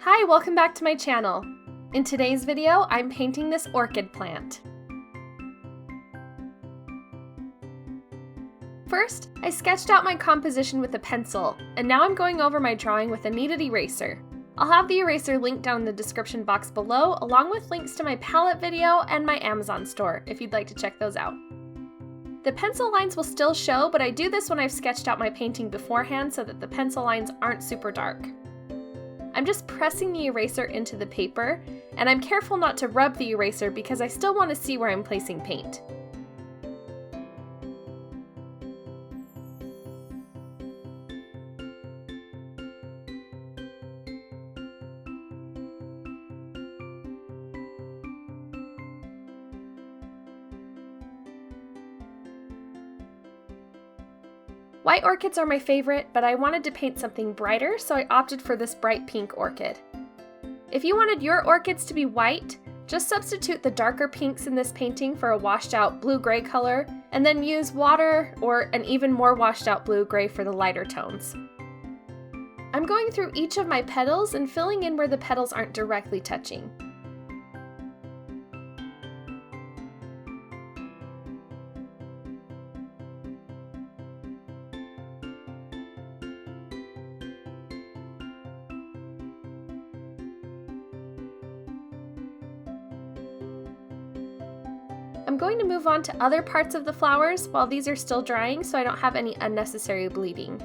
Hi, welcome back to my channel. In today's video, I'm painting this orchid plant. First, I sketched out my composition with a pencil, and now I'm going over my drawing with a kneaded eraser. I'll have the eraser linked down in the description box below, along with links to my palette video and my Amazon store, if you'd like to check those out. The pencil lines will still show, but I do this when I've sketched out my painting beforehand so that the pencil lines aren't super dark. I'm just pressing the eraser into the paper, and I'm careful not to rub the eraser because I still want to see where I'm placing paint. White orchids are my favorite, but I wanted to paint something brighter, so I opted for this bright pink orchid. If you wanted your orchids to be white, just substitute the darker pinks in this painting for a washed out blue-gray color, and then use water or an even more washed out blue-gray for the lighter tones. I'm going through each of my petals and filling in where the petals aren't directly touching. I'm going to move on to other parts of the flowers while these are still drying so I don't have any unnecessary bleeding.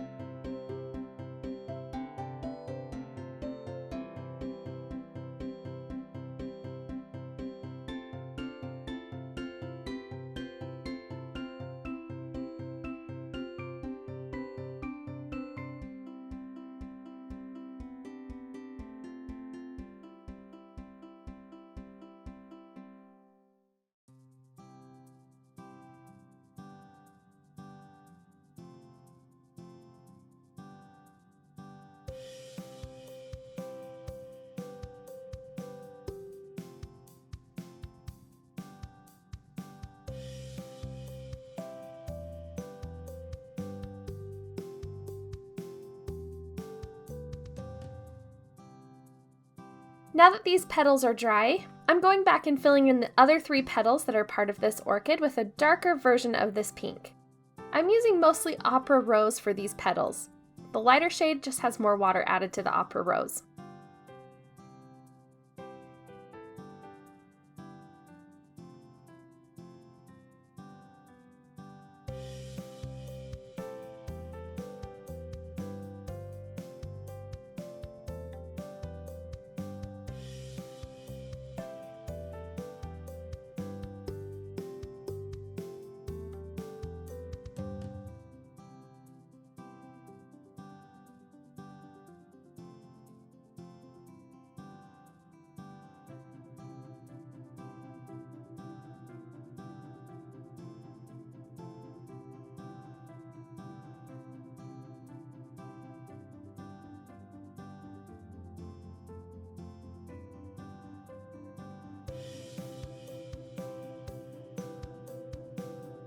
Now that these petals are dry, I'm going back and filling in the other 3 petals that are part of this orchid with a darker version of this pink. I'm using mostly opera rose for these petals. The lighter shade just has more water added to the opera rose.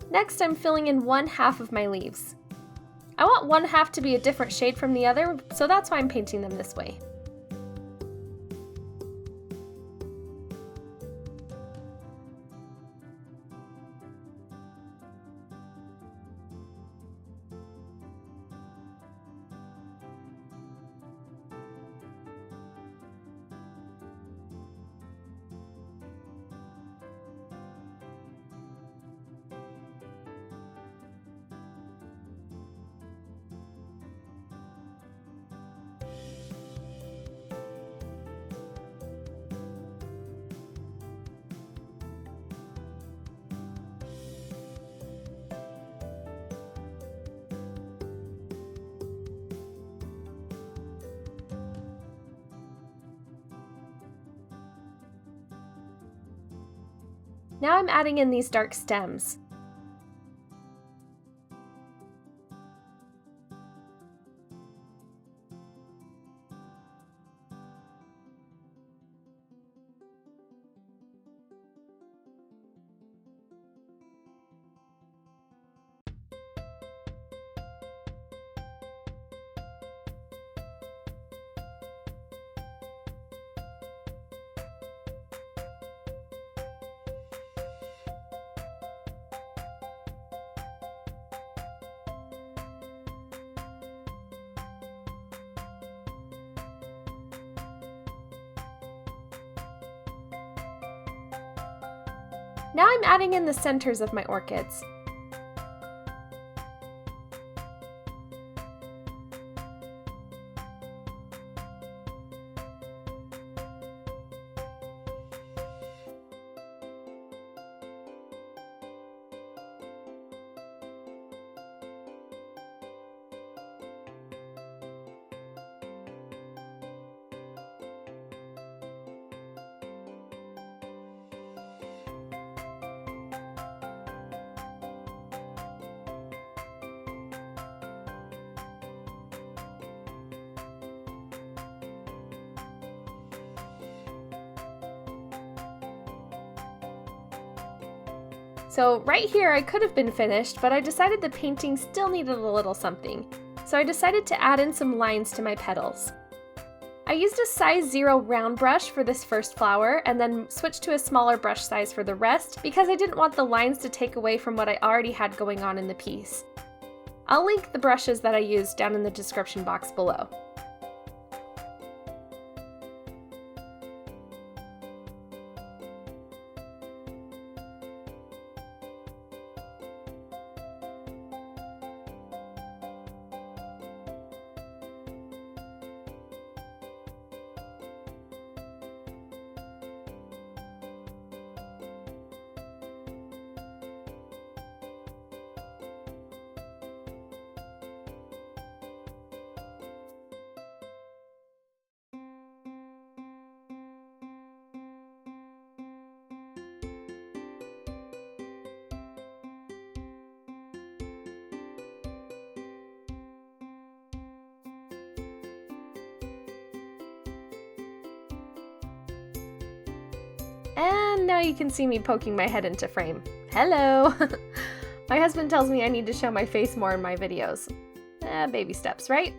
Next, I'm filling in one half of my leaves. I want one half to be a different shade from the other, so that's why I'm painting them this way. Now I'm adding in these dark stems. Now I'm adding in the centers of my orchids. So right here I could have been finished, but I decided the painting still needed a little something. So I decided to add in some lines to my petals. I used a size 0 round brush for this first flower and then switched to a smaller brush size for the rest because I didn't want the lines to take away from what I already had going on in the piece. I'll link the brushes that I used down in the description box below. And now you can see me poking my head into frame. Hello! My husband tells me I need to show my face more in my videos. Baby steps, right?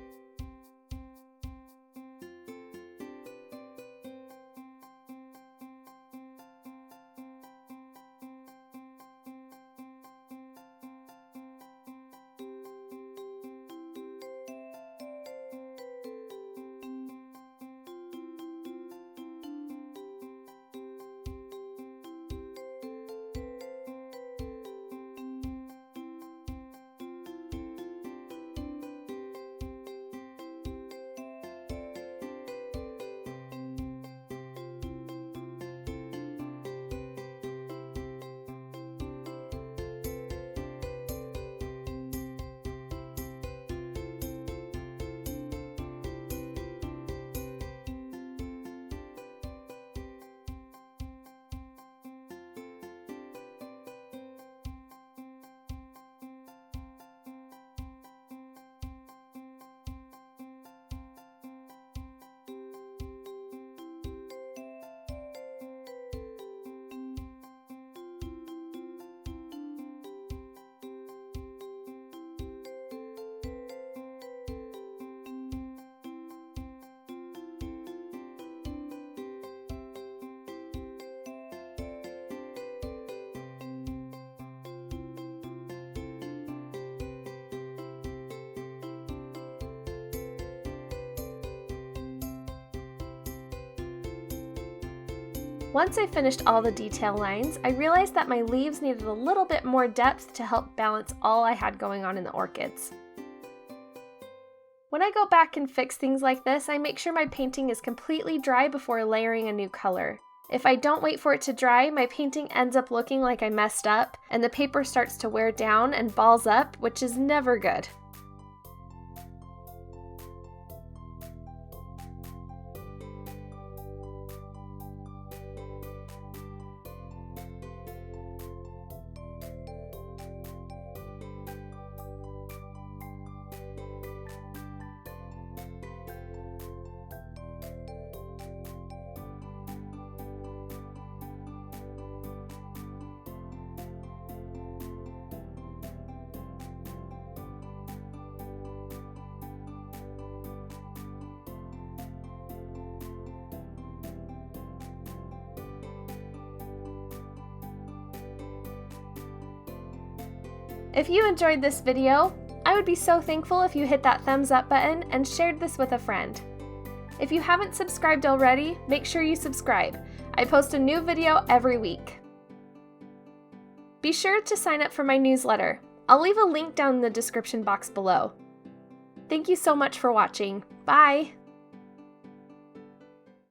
Once I finished all the detail lines, I realized that my leaves needed a little bit more depth to help balance all I had going on in the orchids. When I go back and fix things like this, I make sure my painting is completely dry before layering a new color. If I don't wait for it to dry, my painting ends up looking like I messed up, and the paper starts to wear down and balls up, which is never good. If you enjoyed this video, I would be so thankful if you hit that thumbs up button and shared this with a friend. If you haven't subscribed already, make sure you subscribe. I post a new video every week. Be sure to sign up for my newsletter. I'll leave a link down in the description box below. Thank you so much for watching. Bye!